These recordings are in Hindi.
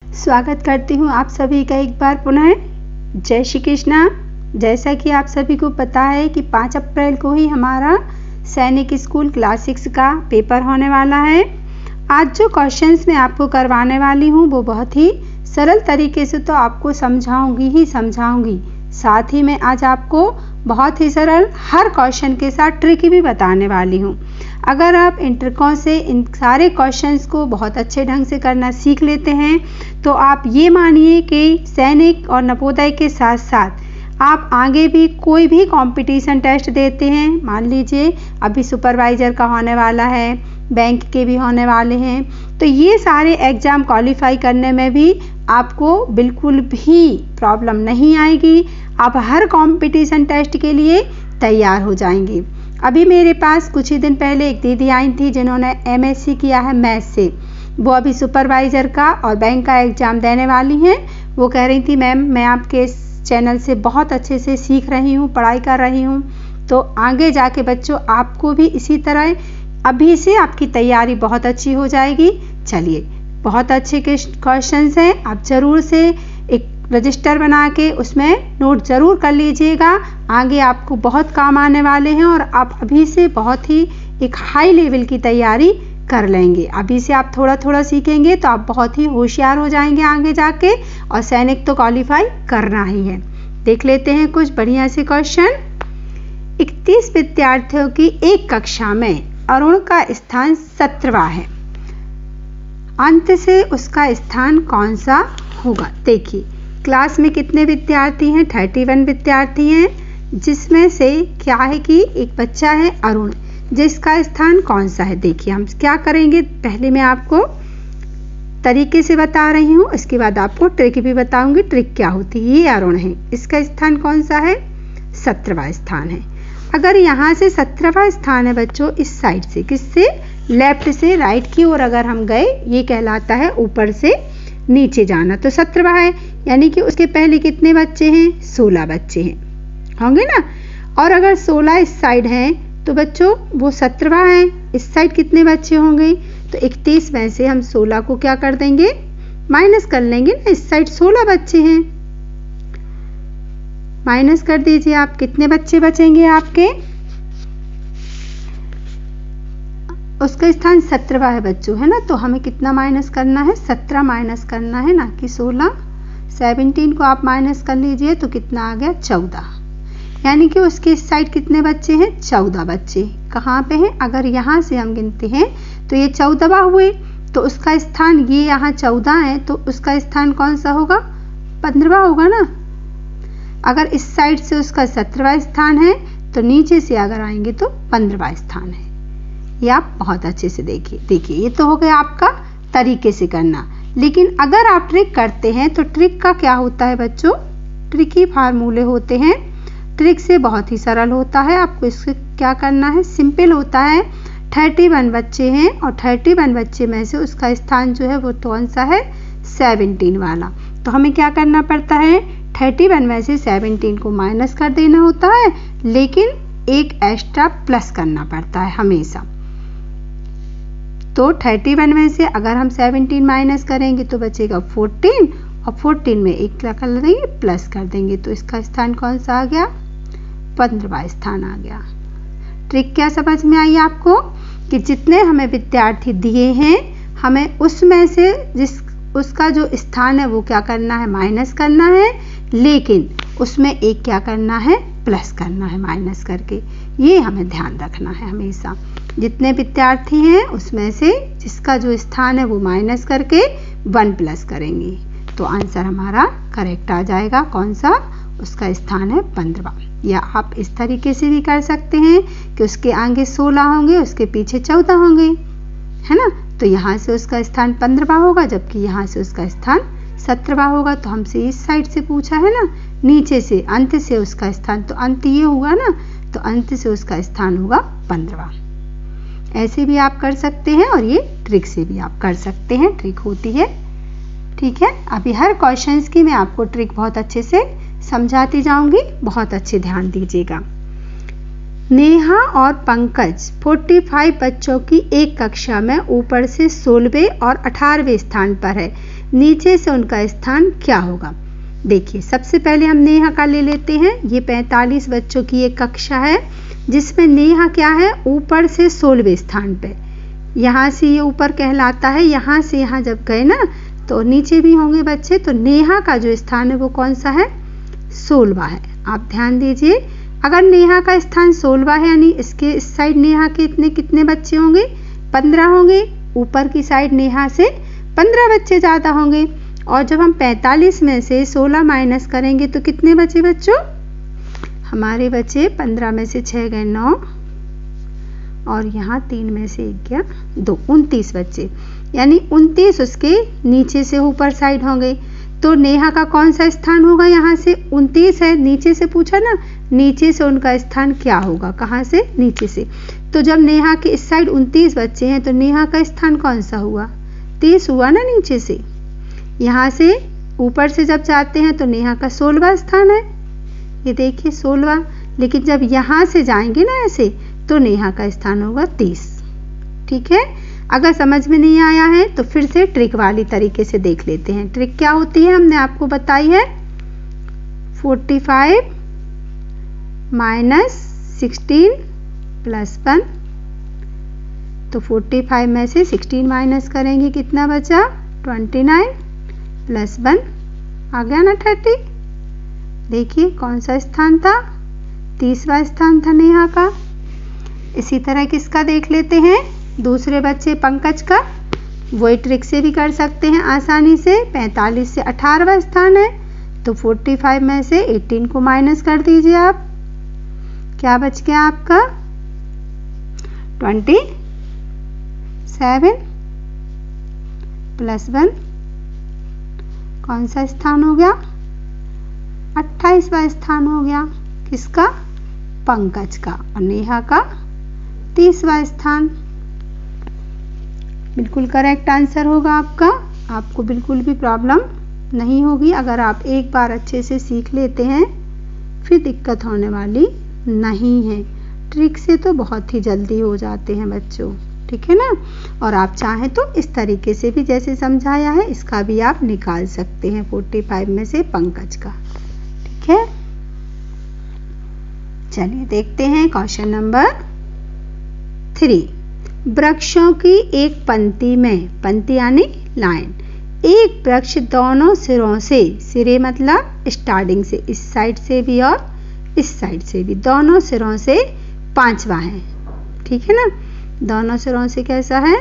स्वागत करती हूँ आप सभी का एक बार पुनः। जय श्री कृष्णा। जैसा कि आप सभी को पता है कि 5 अप्रैल को ही हमारा सैनिक स्कूल क्लास 6 का पेपर होने वाला है। आज जो क्वेश्चंस मैं आपको करवाने वाली हूँ वो बहुत ही सरल तरीके से तो आपको समझाऊंगी। साथ ही मैं आज आपको बहुत ही सरल हर क्वेश्चन के साथ ट्रिक भी बताने वाली हूँ। अगर आप इंटरकॉम से इन सारे क्वेश्चंस को बहुत अच्छे ढंग से करना सीख लेते हैं तो आप ये मानिए कि सैनिक और नवोदय के साथ साथ आप आगे भी कोई भी कंपटीशन टेस्ट देते हैं, मान लीजिए अभी सुपरवाइजर का होने वाला है, बैंक के भी होने वाले हैं, तो ये सारे एग्ज़ाम क्वालिफाई करने में भी आपको बिल्कुल भी प्रॉब्लम नहीं आएगी। आप हर कंपटीशन टेस्ट के लिए तैयार हो जाएंगे। अभी मेरे पास कुछ ही दिन पहले एक दीदी आई थी जिन्होंने MSc किया है मैथ से। वो अभी सुपरवाइज़र का और बैंक का एग्ज़ाम देने वाली हैं। वो कह रही थी मैम मैं आपके चैनल से बहुत अच्छे से सीख रही हूँ, पढ़ाई कर रही हूँ, तो आगे जाके बच्चों आपको भी इसी तरह अभी से आपकी तैयारी बहुत अच्छी हो जाएगी। चलिए, बहुत अच्छे क्वेश्चंस हैं, आप ज़रूर से एक रजिस्टर बना के उसमें नोट ज़रूर कर लीजिएगा। आगे आपको बहुत काम आने वाले हैं और आप अभी से बहुत ही एक हाई लेवल की तैयारी कर लेंगे। अभी से आप थोड़ा थोड़ा सीखेंगे तो आप बहुत ही होशियार हो जाएंगे आगे जाके, और सैनिक तो क्वालिफाई करना ही है। देख लेते हैं कुछ बढ़िया से क्वेश्चन। 31 विद्यार्थियों की एक कक्षा में अरुण का स्थान 17वां है, अंत से उसका स्थान कौन सा होगा। देखिए क्लास में कितने विद्यार्थी हैं, 31 विद्यार्थी हैं, जिसमें से क्या है कि एक बच्चा है अरुण, जिसका स्थान कौन सा है। देखिए हम क्या करेंगे, पहले मैं आपको तरीके से बता रही हूँ, इसके बाद आपको ट्रिक भी बताऊंगी। ट्रिक क्या होती है। ये अरुण है, इसका स्थान कौन सा है, 17वां स्थान है। अगर यहाँ से 17वां स्थान है बच्चों, इस साइड से, किससे, लेफ्ट से राइट की ओर अगर हम गए, ये कहलाता है ऊपर से नीचे जाना, तो 17वां है। यानी कि उसके पहले कितने बच्चे हैं, 16 बच्चे हैं, होंगे ना। और अगर 16 इस साइड हैं तो बच्चों वो 17वां है। इस साइड कितने बच्चे होंगे, तो 31 में से हम 16 को क्या कर देंगे, माइनस कर लेंगे ना। इस साइड 16 बच्चे हैं, माइनस कर दीजिए आप, कितने बच्चे बचेंगे आपके, उसका स्थान 17वां है बच्चों, है ना। तो हमें कितना माइनस करना है, 17 माइनस करना है ना कि 16। 17 को आप माइनस कर लीजिए तो कितना आ गया, 14। यानी कि उसके इस साइड कितने बच्चे हैं, 14 बच्चे। कहाँ पे हैं, अगर यहाँ से हम गिनते हैं तो ये 14वां हुए, तो उसका स्थान, ये यहाँ 14 है तो उसका स्थान कौन सा होगा, 15वां होगा ना। अगर इस साइड से उसका 17वां स्थान है तो नीचे से अगर आएंगे तो 15वां स्थान है। ये आप बहुत अच्छे से देखिए ये तो हो गया आपका तरीके से करना। लेकिन अगर आप ट्रिक करते हैं तो ट्रिक का क्या होता है बच्चों, ट्रिक ही फार्मूले होते हैं। ट्रिक से बहुत ही सरल होता है। आपको इससे क्या करना है, सिंपल होता है। 31 बच्चे हैं और 31 बच्चे में से उसका स्थान जो है वो कौन सा है, 17 वाला। तो हमें क्या करना पड़ता है, 31 में से 17 को माइनस कर देना होता है, लेकिन एक एक्स्ट्रा प्लस करना पड़ता है हमेशा। तो 31 में से अगर हम 17 माइनस करेंगे तो बचेगा 14, और 14 में एक क्या कर देंगे, प्लस कर देंगे, तो इसका स्थान कौन सा आ गया, 15वां स्थान आ गया। ट्रिक क्या समझ में आई आपको, कि जितने हमें विद्यार्थी दिए हैं हमें उसमें से उसका जो स्थान है वो क्या करना है, माइनस करना है, लेकिन उसमें एक क्या करना है, प्लस करना है माइनस करके। ये हमें ध्यान रखना है हमेशा। जितने विद्यार्थी हैं उसमें से जिसका जो स्थान है वो माइनस करके 1 प्लस करेंगे तो आंसर हमारा करेक्ट आ जाएगा। कौन सा, उसका स्थान है 15वां। या आप इस तरीके से भी कर सकते हैं कि उसके आगे 16 होंगे, उसके पीछे 14 होंगे, है ना। तो यहाँ से उसका स्थान 15वां होगा, जबकि यहाँ से उसका स्थान 17वां होगा। तो हमसे इस साइड से पूछा है ना, नीचे से अंत से उसका स्थान, तो अंत ये हुआ ना, तो अंत से उसका स्थान होगा 15वां। ऐसे भी आप कर सकते हैं और ये ट्रिक से भी आप कर सकते हैं, ट्रिक होती है, ठीक है। अभी हर क्वेश्चंस की मैं आपको ट्रिक बहुत अच्छे से समझाती जाऊंगी, बहुत अच्छे ध्यान दीजिएगा। नेहा और पंकज 45 बच्चों की एक कक्षा में ऊपर से 16वें और 18वें स्थान पर है। नीचे से उनका स्थान क्या होगा। देखिए सबसे पहले हम नेहा का ले लेते हैं। ये 45 बच्चों की एक कक्षा है जिसमें नेहा क्या है, ऊपर से 16वें स्थान पे। यहाँ से ये ऊपर कहलाता है, यहाँ से यहाँ जब गए ना तो नीचे भी होंगे बच्चे, तो नेहा का जो स्थान है वो कौन सा है, 16वां है। आप ध्यान दीजिए, अगर नेहा का स्थान 16वां है यानी इसके इस साइड नेहा के कितने बच्चे होंगे, 15 होंगे। ऊपर की साइड नेहा से 15 बच्चे ज़्यादा होंगे। और जब हम 45 में से 16 माइनस करेंगे तो कितने बचे बच्चों, हमारे बचे 15 में से 6 गए 9 और यहाँ 3 में से 1 गया 2, 29 बच्चे। यानी 29 उसके नीचे से ऊपर साइड होंगे। तो नेहा का कौन सा स्थान होगा, यहाँ से 29 है, नीचे से पूछा ना, नीचे से उनका स्थान क्या होगा, कहाँ से, नीचे से। तो जब नेहा के इस साइड 29 बच्चे हैं तो नेहा का स्थान कौन सा हुआ, 30 हुआ ना नीचे से। यहाँ से ऊपर से जब जाते हैं तो नेहा का 16वां स्थान है, ये देखिए 16वां। लेकिन जब यहाँ से जाएंगे ना ऐसे तो नेहा का स्थान होगा 30। ठीक है, अगर समझ में नहीं आया है तो फिर से ट्रिक वाली तरीके से देख लेते हैं। ट्रिक क्या होती है हमने आपको बताई है, 45 माइनस 16 प्लस 1। तो 45 में से 16 माइनस करेंगे, कितना बचा, 29 प्लस 1 आ गया ना 30। देखिए कौन सा स्थान था, 30वां स्थान था नेहा का। इसी तरह किसका देख लेते हैं, दूसरे बच्चे पंकज का। वही ट्रिक से भी कर सकते हैं आसानी से। 45 से 18वां स्थान है तो 45 में से 18 को माइनस कर दीजिए आप, क्या बच गया आपका, 27 प्लस 1 कौन सा स्थान हो गया, 28वां स्थान हो गया, किसका, पंकज का। और नेहा का 30वां स्थान। बिल्कुल करेक्ट आंसर होगा आपका। आपको बिल्कुल भी प्रॉब्लम नहीं होगी, अगर आप एक बार अच्छे से सीख लेते हैं फिर दिक्कत होने वाली नहीं है। ट्रिक से तो बहुत ही जल्दी हो जाते हैं बच्चों, ठीक है ना। और आप चाहें तो इस तरीके से भी जैसे समझाया है इसका भी आप निकाल सकते हैं 45 में से पंकज का, ठीक है। चलिए देखते हैं क्वेश्चन नंबर 3। वृक्षों की एक पंक्ति में, पंक्ति यानी लाइन, एक वृक्ष दोनों सिरों से, सिरे मतलब स्टार्टिंग से, इस साइड से भी और इस साइड से भी, दोनों सिरों से 5वां है, ठीक है ना। दोनों सिरों से कैसा है,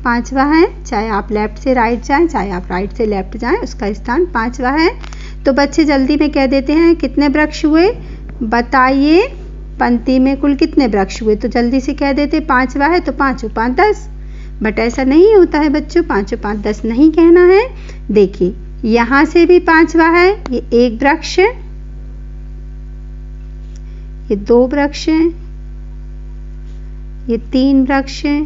5वां है। चाहे आप लेफ्ट से राइट जाएं, चाहे आप राइट से लेफ्ट जाएं, उसका स्थान 5वां है। तो बच्चे जल्दी में कह देते हैं कितने वृक्ष हुए, बताइए पंक्ति में कुल कितने वृक्ष हुए। तो जल्दी से कह देते 5वां है तो 5 और 5 10। बट ऐसा नहीं होता है बच्चों, 5 और 5 10 नहीं कहना है। देखिए यहाँ से भी 5वां है, ये 1 वृक्ष है, ये 2 वृक्ष हैं, ये 3 वृक्ष हैं,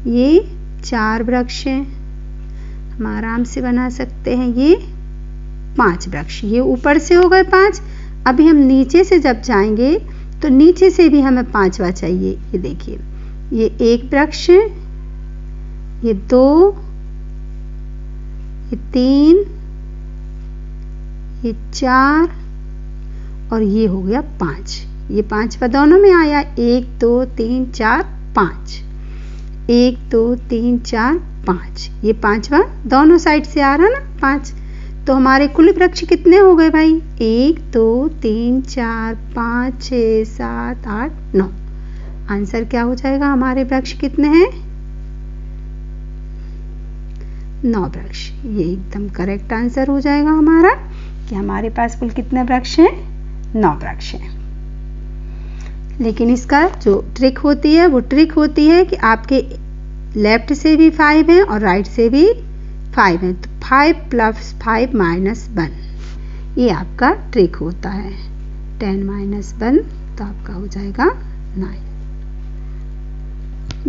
ये 4 वृक्ष हैं। हम आराम से बना सकते हैं ये 5 वृक्ष। ये ऊपर से हो गए 5। अभी हम नीचे से जब जाएंगे तो नीचे से भी हमें 5वां चाहिए। ये देखिए, ये 1 वृक्ष है, ये 2, ये 3, ये 4 और ये हो गया 5। ये 5वां दोनों में आया, 1 2 3 4 5, 1 2 3 4 5। ये 5वां दोनों साइड से आ रहा ना 5। तो हमारे कुल वृक्ष कितने हो गए भाई, 1 2 3 4 5 6 7 8 9। आंसर क्या हो जाएगा, हमारे वृक्ष कितने हैं, 9 वृक्ष। ये एकदम करेक्ट आंसर हो जाएगा हमारा कि हमारे पास कुल कितने वृक्ष हैं, 9 वृक्ष हैं। लेकिन इसका जो ट्रिक होती है वो ट्रिक होती है कि आपके लेफ्ट से भी 5 हैं और राइट से भी 5 है, तो 5 + 5 - 1 ये आपका ट्रिक होता है। 10 - 1 तो आपका हो जाएगा 9।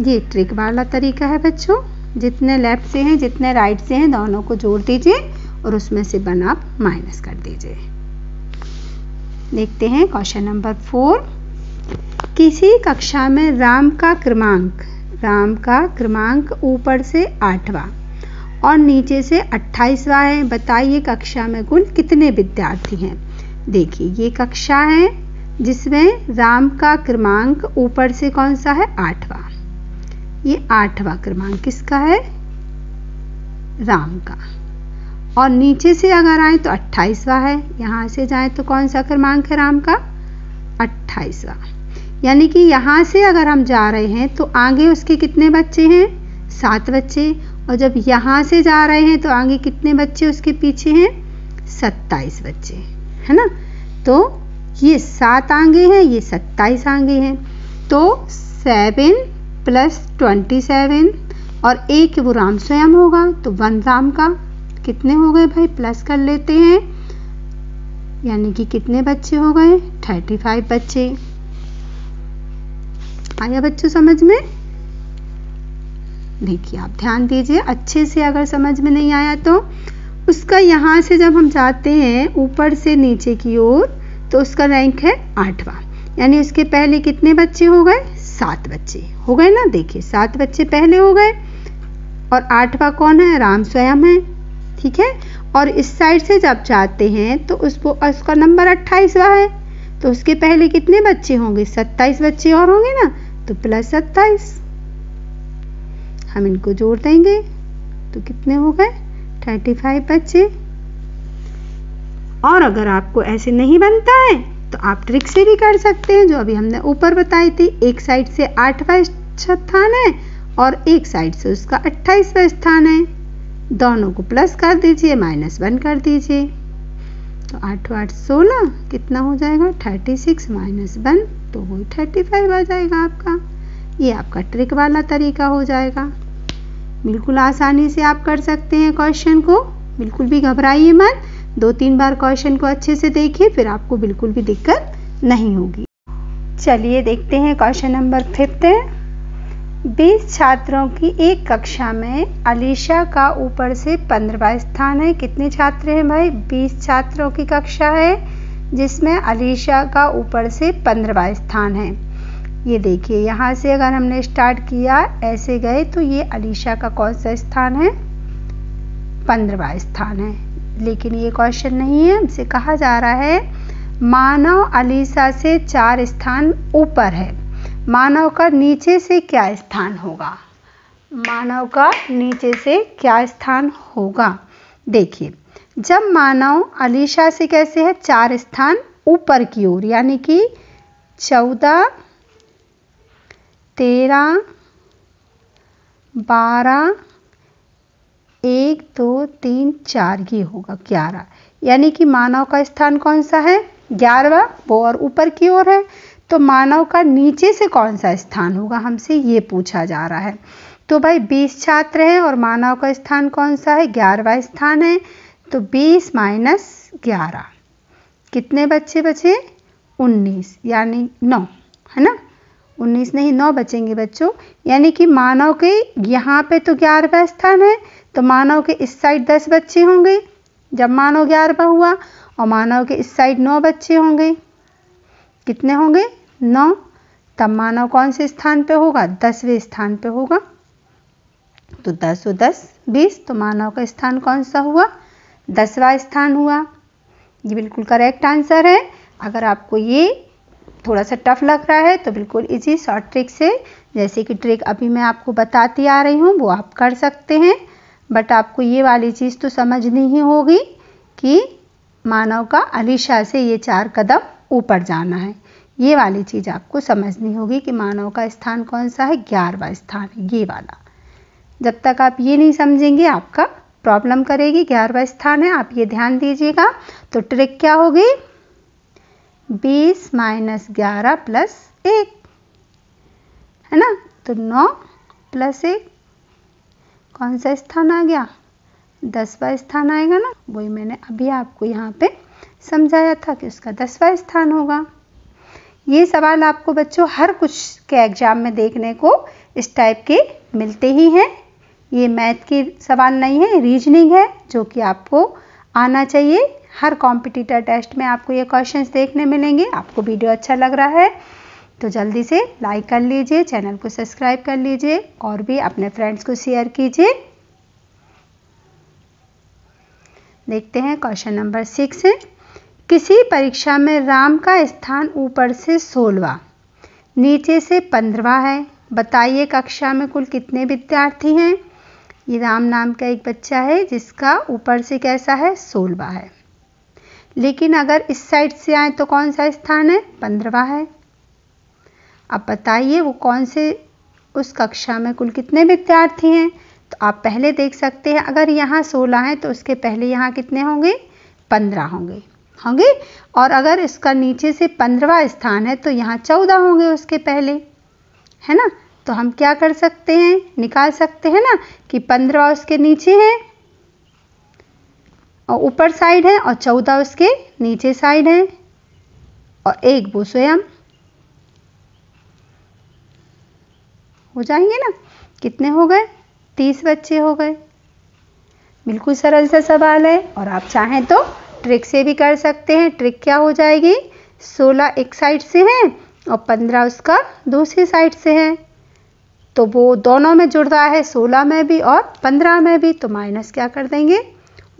ये ट्रिक वाला तरीका है बच्चों। जितने लेफ्ट से हैं जितने राइट से हैं दोनों को जोड़ दीजिए और उसमें से 1 आप माइनस कर दीजिए। देखते हैं क्वेश्चन नंबर 4। किसी कक्षा में राम का क्रमांक ऊपर से 8वां और नीचे से 28वां है। बताइए कक्षा में कुल कितने विद्यार्थी हैं। देखिए ये कक्षा है जिसमें राम का क्रमांक ऊपर से कौन सा है, 8वां। ये 8वां क्रमांक किसका है, राम का। और नीचे से अगर आए तो 28वां है, यहाँ से जाए तो कौन सा क्रमांक है राम का, 28वां। यानी कि यहाँ से अगर हम जा रहे हैं तो आगे उसके कितने बच्चे हैं, 7 बच्चे। और जब यहाँ से जा रहे हैं तो आगे कितने बच्चे उसके पीछे हैं, 27 बच्चे, है ना। तो ये 7 आगे हैं, ये 27 आगे हैं। तो 7 + 27 और 1 वो राम स्वयं होगा, तो 1 राम का। कितने हो गए भाई, प्लस कर लेते हैं। यानी कि कितने बच्चे हो गए, 35 बच्चे। आया बच्चों समझ में। देखिए आप ध्यान दीजिए अच्छे से, अगर समझ में नहीं आया तो उसका यहाँ से जब हम जाते हैं ऊपर से नीचे की ओर तो उसका रैंक है 8वां। यानी उसके पहले कितने बच्चे हो गए, 7 बच्चे हो गए ना। देखिए 7 बच्चे पहले हो गए और 8वां कौन है, राम स्वयं है, ठीक है। और इस साइड से जब जाते हैं तो उसका नंबर 28वां है, तो उसके पहले कितने बच्चे होंगे, 27 बच्चे और होंगे ना, तो +27। हम इनको जोड़ देंगे तो कितने हो गए, 35 बच्चे। और अगर आपको ऐसे नहीं बनता है तो आप ट्रिक से भी कर सकते हैं, जो अभी हमने ऊपर बताई थी। एक साइड से 8वां स्थान है और एक साइड से उसका 28वां स्थान है। दोनों को प्लस कर दीजिए, -1 कर दीजिए। तो 8 8 16 कितना हो जाएगा, 36 -1 तो वही 35 आ जाएगा आपका। ये आपका ट्रिक वाला तरीका हो जाएगा। बिल्कुल आसानी से आप कर सकते हैं क्वेश्चन को, बिल्कुल भी घबराइए मत। 2-3 बार क्वेश्चन को अच्छे से देखिए, फिर आपको बिल्कुल भी दिक्कत नहीं होगी। चलिए देखते हैं क्वेश्चन नंबर 5 है। 20 छात्रों की एक कक्षा में अलीशा का ऊपर से 15वां स्थान है। कितने छात्र हैं भाई, 20 छात्रों की कक्षा है जिसमें अलीशा का ऊपर से 15वां स्थान है। ये देखिए यहाँ से अगर हमने स्टार्ट किया ऐसे गए तो ये अलीशा का कौन सा स्थान है, 15वां स्थान है। लेकिन ये क्वेश्चन नहीं है, हमसे कहा जा रहा है मानव अलीशा से 4 स्थान ऊपर है, मानव का नीचे से क्या स्थान होगा, मानव का नीचे से क्या स्थान होगा। देखिए जब मानव अलीशा से कैसे है, 4 स्थान ऊपर की ओर, यानी कि 14 13 12 1 2 3 4 ये होगा 11। यानी कि मानव का स्थान कौन सा है, 11वां, वो और ऊपर की ओर है। तो मानव का नीचे से कौन सा स्थान होगा, हमसे ये पूछा जा रहा है। तो भाई 20 छात्र हैं और मानव का स्थान कौन सा है, 11वां स्थान है। तो 20 - 11 कितने बच्चे बचे, 19, यानी 9, है ना। 19 नहीं 9 बचेंगे बच्चों। यानी कि मानव के यहाँ पे तो 11वां स्थान है, तो मानव के इस साइड 10 बच्चे होंगे जब मानव 11वां हुआ, और मानव के इस साइड 9 बच्चे होंगे। कितने होंगे, 9। तब मानव कौन से स्थान पे होगा, 10वें स्थान पे होगा। तो 10 और 10 20, तो मानव का स्थान कौन सा हुआ, 10वां स्थान हुआ। ये बिल्कुल करेक्ट आंसर है। अगर आपको ये थोड़ा सा टफ लग रहा है तो बिल्कुल इजी शॉर्ट ट्रिक से, जैसे कि ट्रिक अभी मैं आपको बताती आ रही हूँ, वो आप कर सकते हैं। बट आपको ये वाली चीज़ तो समझनी ही होगी कि मानव का अलीशा से ये 4 कदम ऊपर जाना है। ये वाली चीज़ आपको समझनी होगी कि मानव का स्थान कौन सा है, 11वां स्थान है, ये वाला। जब तक आप ये नहीं समझेंगे आपका प्रॉब्लम करेगी। 11वां स्थान है, आप ये ध्यान दीजिएगा। तो ट्रिक क्या होगी, 20 - 11 + 1, है ना। तो 9 + 1 कौन सा स्थान आ गया, 10वां स्थान आएगा ना। वही मैंने अभी आपको यहाँ पे समझाया था कि उसका 10वां स्थान होगा। ये सवाल आपको बच्चों हर कुछ के एग्जाम में देखने को इस टाइप के मिलते ही हैं। ये मैथ के सवाल नहीं है, रीजनिंग है, जो कि आपको आना चाहिए। हर कॉम्पिटिटर टेस्ट में आपको ये क्वेश्चंस देखने मिलेंगे। आपको वीडियो अच्छा लग रहा है तो जल्दी से लाइक कर लीजिए, चैनल को सब्सक्राइब कर लीजिए और भी अपने फ्रेंड्स को शेयर कीजिए। देखते हैं क्वेश्चन नंबर 6 है। किसी परीक्षा में राम का स्थान ऊपर से 16वां, नीचे से 15वां है। बताइए कक्षा में कुल कितने विद्यार्थी हैं। ये राम नाम का एक बच्चा है जिसका ऊपर से कैसा है, 16वां है। लेकिन अगर इस साइड से आए तो कौन सा स्थान है, 15वां है। अब बताइए वो कौन से उस कक्षा में कुल कितने विद्यार्थी हैं। तो आप पहले देख सकते हैं, अगर यहाँ 16 है तो उसके पहले यहाँ कितने होंगे, 15 होंगे। और अगर इसका नीचे से 15वां स्थान है तो यहाँ 14 होंगे उसके पहले, है ना। तो हम क्या कर सकते हैं, निकाल सकते हैं ना कि 15वां उसके नीचे है और ऊपर साइड है और 14 उसके नीचे साइड है और एक वो स्वयं। हो जाएंगे ना, कितने हो गए, 30 बच्चे हो गए। बिल्कुल सरल सा सवाल है और आप चाहें तो ट्रिक से भी कर सकते हैं। ट्रिक क्या हो जाएगी, 16 एक साइड से है और 15 उसका दूसरी साइड से है, तो वो दोनों में जुड़ रहा है, 16 में भी और 15 में भी। तो माइनस क्या कर देंगे,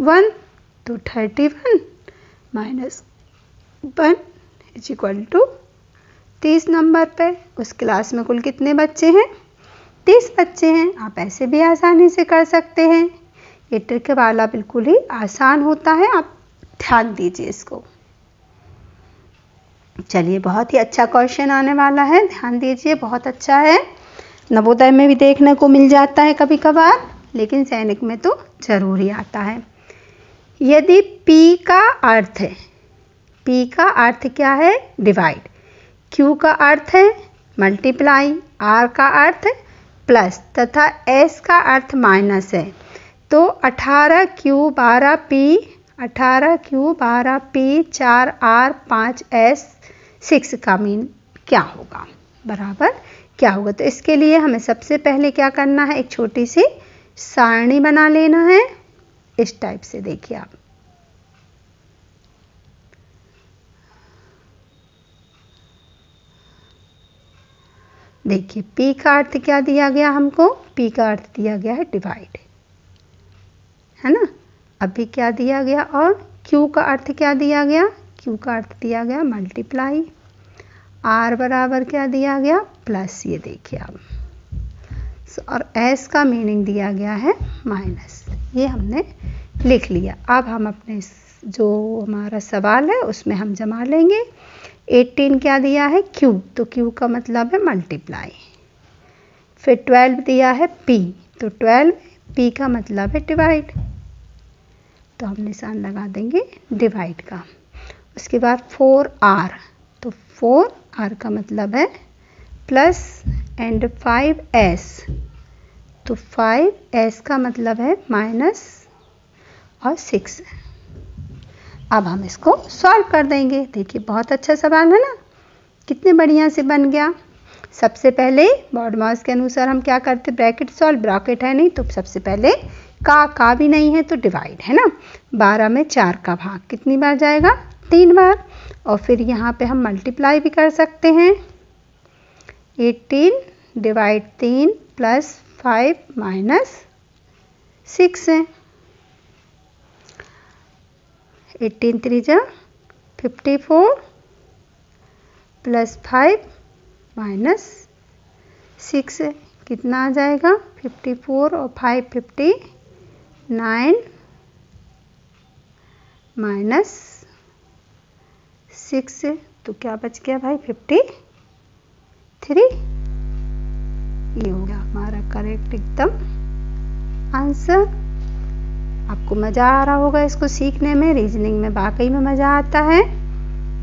1, तो 31 minus 1 is equal to 30 number पे। उस क्लास में कुल कितने बच्चे हैं, 30 बच्चे हैं। आप ऐसे भी आसानी से कर सकते हैं। ये ट्रिक वाला बिल्कुल ही आसान होता है, आप ध्यान दीजिए इसको। चलिए, बहुत ही अच्छा क्वेश्चन आने वाला है, ध्यान दीजिए, बहुत अच्छा है। नवोदय में भी देखने को मिल जाता है कभी कभार, लेकिन सैनिक में तो जरूर ही आता है। यदि P का अर्थ है, P का अर्थ क्या है, डिवाइड, Q का अर्थ है मल्टीप्लाई, R का अर्थ प्लस तथा S का अर्थ माइनस है, तो 18Q 12P 18Q 12P 4R 5S 6 का मीन क्या होगा, बराबर क्या होगा। तो इसके लिए हमें सबसे पहले क्या करना है, एक छोटी सी सारणी बना लेना है इस टाइप से। देखिए आप, देखिए P का अर्थ क्या दिया गया हमको, P का अर्थ दिया गया है डिवाइड, है ना। अभी क्या दिया गया, और Q का अर्थ क्या दिया गया, Q का अर्थ दिया गया मल्टीप्लाई, R बराबर क्या दिया गया, प्लस। ये देखिए आप, और S का मीनिंग दिया गया है माइनस। ये हमने लिख लिया। अब हम अपने जो हमारा सवाल है उसमें हम जमा लेंगे। 18 क्या दिया है, Q, तो Q का मतलब है मल्टीप्लाई। फिर 12 दिया है P, तो 12 P का मतलब है डिवाइड, तो हम निशान लगा देंगे डिवाइड का। उसके बाद 4R, तो 4R का मतलब है प्लस, एंड 5S, तो 5S का मतलब है माइनस और 6। अब हम इसको सॉल्व कर देंगे। देखिए बहुत अच्छा सवाल है ना, कितने बढ़िया से बन गया। सबसे पहले बॉड मास के अनुसार हम क्या करते, ब्रैकेट सॉल्व, ब्रैकेट है नहीं तो सबसे पहले का भी नहीं है तो डिवाइड, है ना। 12 में 4 का भाग कितनी बार जाएगा, 3 बार। और फिर यहाँ पे हम मल्टीप्लाई भी कर सकते हैं। 18 डिवाइड 3 प्लस 5 माइनस 6 है। 18 3 जा 54 प्लस 5 माइनस 6 है, कितना आ जाएगा, 54 और 5 59 माइनस 6 है, तो क्या बच गया भाई, 53। ये हो गया हमारा करेक्ट एकदम आंसर। आपको मज़ा आ रहा होगा इसको सीखने में, रीजनिंग में वाकई में मज़ा आता है।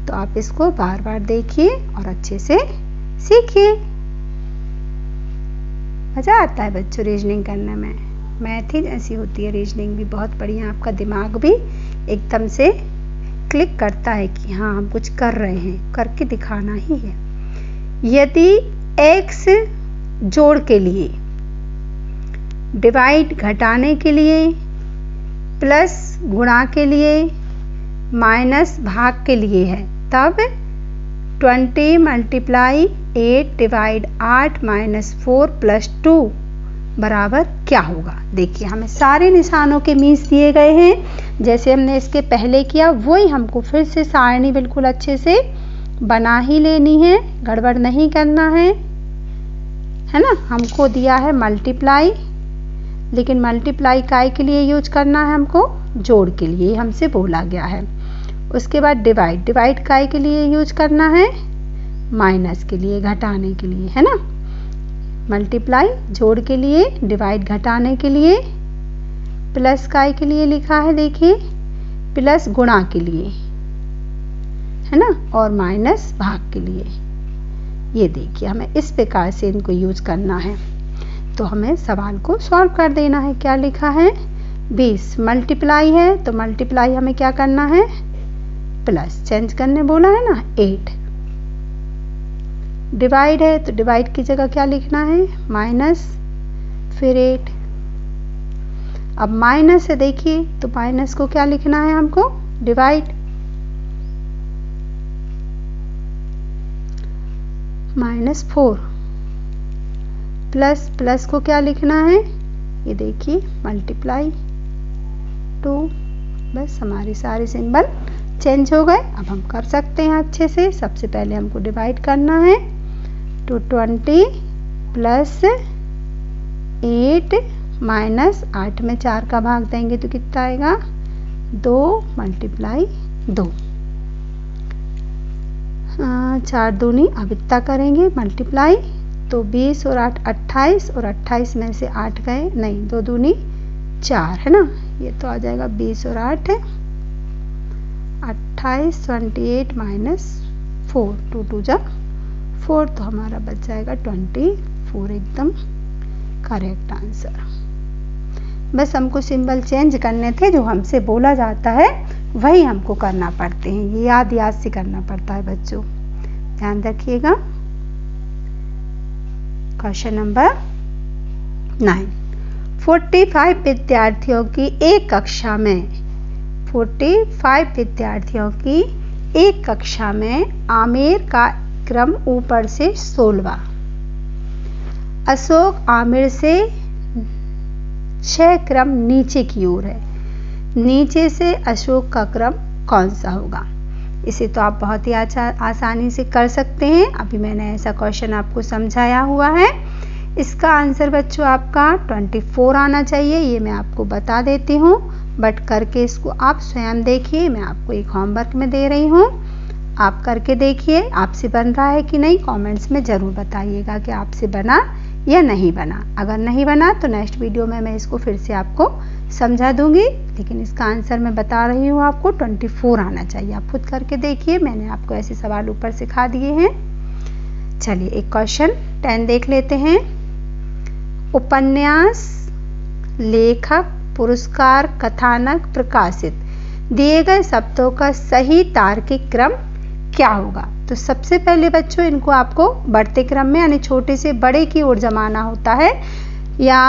तो आप इसको बार बार देखिए और अच्छे से सीखिए। मज़ा आता है बच्चों रीजनिंग करने में, मैथ ही ऐसी होती है, रीजनिंग भी बहुत बढ़िया। आपका दिमाग भी एकदम से क्लिक करता है कि हाँ हम कुछ कर रहे हैं, करके दिखाना ही है। यदि x जोड़ के लिए, डिवाइड घटाने के लिए, प्लस गुणा के लिए, माइनस भाग के लिए है, तब 20 मल्टीप्लाई 8 डिवाइड 8 माइनस 4 प्लस 2 बराबर क्या होगा। देखिए हमें सारे निशानों के मीन्स दिए गए हैं। जैसे हमने इसके पहले किया वही हमको फिर से सारणी बिल्कुल अच्छे से बना ही लेनी है, गड़बड़ नहीं करना है ना। हमको दिया है मल्टीप्लाई, लेकिन मल्टीप्लाई काय के लिए यूज करना है हमको, जोड़ के लिए हमसे बोला गया है। उसके बाद डिवाइड, डिवाइड काय के लिए यूज करना है, माइनस के लिए, घटाने के लिए, है ना। मल्टीप्लाई जोड़ के लिए, डिवाइड घटाने के लिए, प्लस काय के लिए लिखा है, देखिए प्लस गुणा के लिए, है ना, और माइनस भाग के लिए। ये देखिए हमें इस प्रकार से इनको यूज करना है। तो हमें सवाल को सॉल्व कर देना है। क्या लिखा है, 20 मल्टीप्लाई है तो मल्टीप्लाई हमें क्या करना है, प्लस, चेंज करने बोला है ना, 8। डिवाइड है तो डिवाइड की जगह क्या लिखना है, माइनस, फिर 8। अब माइनस है, देखिए तो माइनस को क्या लिखना है हमको, डिवाइड, -4, प्लस, प्लस को क्या लिखना है, ये देखिए मल्टीप्लाई 2। बस हमारी सारे सिंबल चेंज हो गए। अब हम कर सकते हैं अच्छे से। सबसे पहले हमको डिवाइड करना है, तो 20 प्लस 8 माइनस 8 में 4 का भाग देंगे तो कितना आएगा, 2 मल्टीप्लाई 2। 4 दूनी, अब इतना करेंगे मल्टीप्लाई, तो 20 और 8 28, और 28 में से 8 गए, नहीं 2 दूनी 4, है ना। ये तो आ जाएगा 20 और 8 28, 28 माइनस 4, 2 2 जा 4, तो हमारा बच जाएगा 24, एकदम करेक्ट आंसर। बस हमको सिंबल चेंज करने थे, जो हमसे बोला जाता है वही हमको करना पड़ते हैं। ये याद से करना पड़ता है बच्चों, ध्यान रखिएगा। क्वेश्चन नंबर 9, 45 विद्यार्थियों की एक कक्षा में 45 विद्यार्थियों की एक कक्षा में आमिर का क्रम ऊपर से 16वां, अशोक आमिर से 6 क्रम नीचे की ओर है, नीचे से अशोक का क्रम कौन सा होगा। इसे तो आप बहुत ही आसानी से कर सकते हैं। अभी मैंने ऐसा क्वेश्चन आपको समझाया हुआ है। इसका आंसर बच्चों आपका 24 आना चाहिए, ये मैं आपको बता देती हूँ, बट करके इसको आप स्वयं देखिए। मैं आपको एक होमवर्क में दे रही हूँ, आप करके देखिए आपसे बन रहा है कि नहीं। कमेंट्स में ज़रूर बताइएगा कि आपसे बना या नहीं बना। अगर नहीं बना तो नेक्स्ट वीडियो में मैं इसको फिर से आपको समझा दूंगी, लेकिन इसका आंसर मैं बता रही हूँ आपको 24 आना चाहिए। आप खुद करके देखिए, मैंने आपको ऐसे सवाल ऊपर सिखा दिए हैं। चलिए एक क्वेश्चन 10 देख लेते हैं। उपन्यास, लेखक, पुरस्कार, कथानक, प्रकाशित, दिए गए शब्दों का सही तार्किक क्रम क्या होगा। तो सबसे पहले बच्चों इनको आपको बढ़ते क्रम में यानी छोटे से बड़े की ओर जमाना होता है, या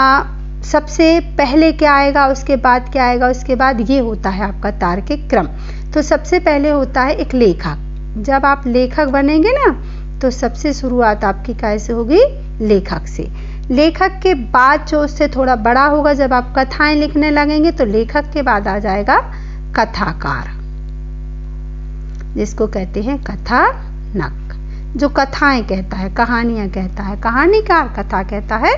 सबसे पहले क्या आएगा उसके बाद क्या आएगा, उसके बाद ये होता है आपका तार्किक क्रम। तो सबसे पहले होता है एक लेखक। जब आप लेखक बनेंगे ना तो सबसे शुरुआत आपकी कैसे होगी, लेखक से। लेखक के बाद जो उससे थोड़ा बड़ा होगा, जब आप कथाएं लिखने लगेंगे तो लेखक के बाद आ जाएगा कथाकार, जिसको कहते हैं कथानक, जो कथाएं कहता है, कहानियां कहता है। कहानीकार कथा कहता है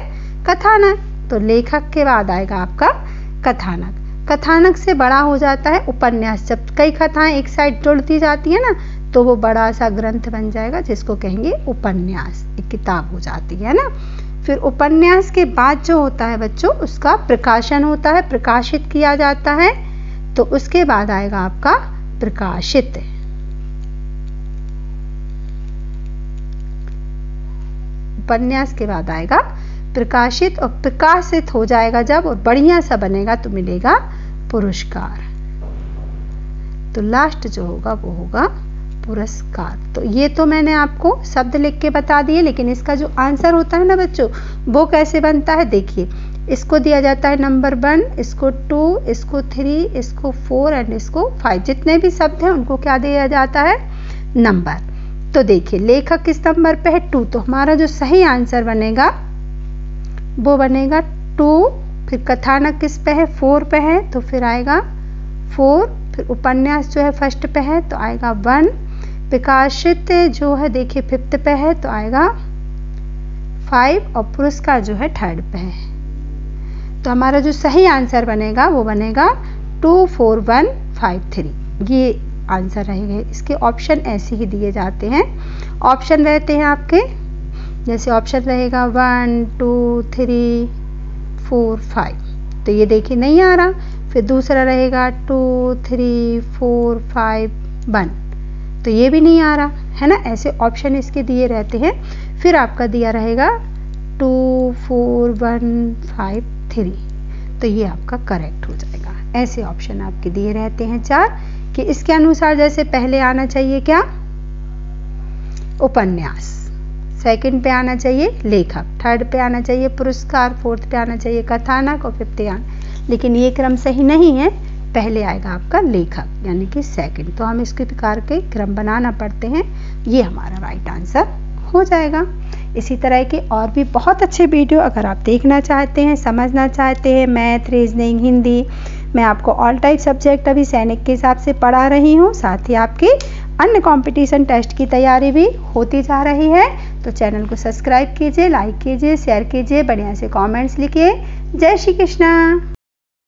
कथानक। तो लेखक के बाद आएगा आपका कथानक। कथानक से बड़ा हो जाता है उपन्यास। जब कई कथाएं एक साइड जुड़ती जाती है ना तो वो बड़ा सा ग्रंथ बन जाएगा, जिसको कहेंगे उपन्यास, एक किताब हो जाती है ना। फिर उपन्यास के बाद जो होता है बच्चों उसका प्रकाशन होता है, प्रकाशित किया जाता है। तो उसके बाद आएगा आपका प्रकाशित। उपन्यास के बाद आएगा प्रकाशित, और प्रकाशित हो जाएगा जब और बढ़िया सा बनेगा तो मिलेगा पुरस्कार। तो लास्ट जो होगा वो होगा पुरस्कार। तो ये तो मैंने आपको शब्द लिख के बता दिए, लेकिन इसका जो आंसर होता है ना बच्चों वो कैसे बनता है, देखिए इसको दिया जाता है नंबर 1, इसको 2, इसको 3, इसको 4 एंड इसको 5। जितने भी शब्द हैं उनको क्या दिया जाता है, नंबर। तो देखिए लेखक किस नंबर पे है, 2। तो हमारा जो सही आंसर बनेगा वो बनेगा 2। फिर कथानक किस पे है, 4 पे है, तो फिर आएगा 4, फिर उपन्यास जो है फर्स्ट पे है तो आएगा 1, प्रकाशित जो है देखिए फिफ्थ पे है तो आएगा 5 और पुरस्कार जो है थर्ड पे है। तो हमारा जो सही आंसर बनेगा वो बनेगा 2, 4, 1, 5, 3, ये आंसर रहेगा। इसके ऑप्शन ऐसे ही दिए जाते हैं, ऑप्शन रहते हैं आपके, जैसे ऑप्शन रहेगा 1, 2, 3, 4, 5, तो ये देखिए नहीं आ रहा। फिर दूसरा रहेगा 2, 3, 4, 5, 1, तो ये भी नहीं आ रहा है ना। ऐसे ऑप्शन इसके दिए रहते हैं। फिर आपका दिया रहेगा 2, 4, 1, 5, 3, तो ये आपका करेक्ट हो जाएगा। ऐसे ऑप्शन आपके दिए रहते हैं 4 कि इसके अनुसार जैसे पहले आना चाहिए क्या, उपन्यास, सेकंड पे आना चाहिए लेखक, थर्ड पे आना चाहिए पुरस्कार, फोर्थ पे आना चाहिए कथानक और फिफ्थ पे आना, लेकिन ये क्रम सही नहीं है, पहले आएगा आपका लेखक यानी कि सेकंड। तो हम इसके प्रकार के क्रम बनाना पड़ते हैं, ये हमारा राइट आंसर हो जाएगा। इसी तरह के और भी बहुत अच्छे वीडियो अगर आप देखना चाहते हैं, समझना चाहते हैं, मैथ, रीजनिंग, हिंदी, मैं आपको ऑल टाइप सब्जेक्ट अभी सैनिक के हिसाब से पढ़ा रही हूँ, साथ ही आपकी अन्य कंपटीशन टेस्ट की तैयारी भी होती जा रही है। तो चैनल को सब्सक्राइब कीजिए, लाइक कीजिए, शेयर कीजिए, बढ़िया से कमेंट्स लिखिए। जय श्री कृष्णा।